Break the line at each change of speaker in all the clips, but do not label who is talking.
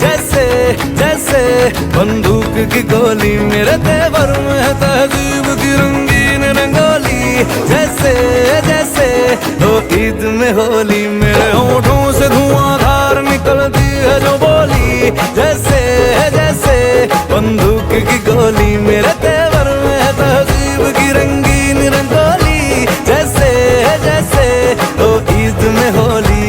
जैसे जैसे बंदूक की गोली मेरे तेवर में है तहजीब की रंगीन रंगोली। जैसे जैसे हो ईद में होली मेरे होठों से धुआंधार निकलती है जो बोली। जैसे जैसे बंदूक की गोली मेरे तेवर में है तहजीब की रंगीन रंगोली। जैसे जैसे हो ईद में होली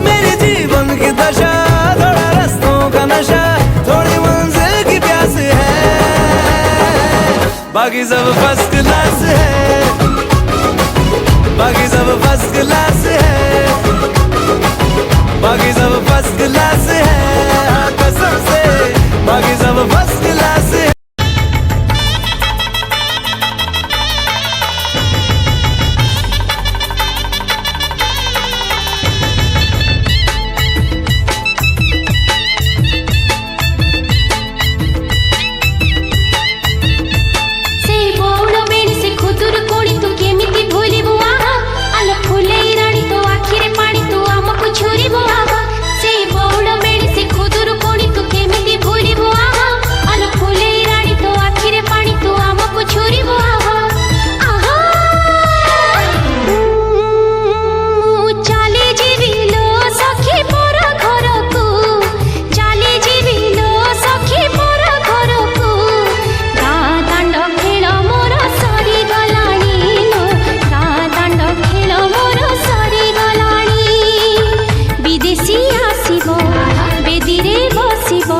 मेरी जीवन की दशा, थोड़ा रस्तों का नशा, थोड़ी मंजिल की प्यास है, बाकी सब फर्स्ट क्लास है, बाकी सब फर्स्ट क्लास है, बाकी सब फर्स्ट क्लास है, हाँ कसम से बाकी सब फर्स्ट क्लास है।
बेदीरे बसिबो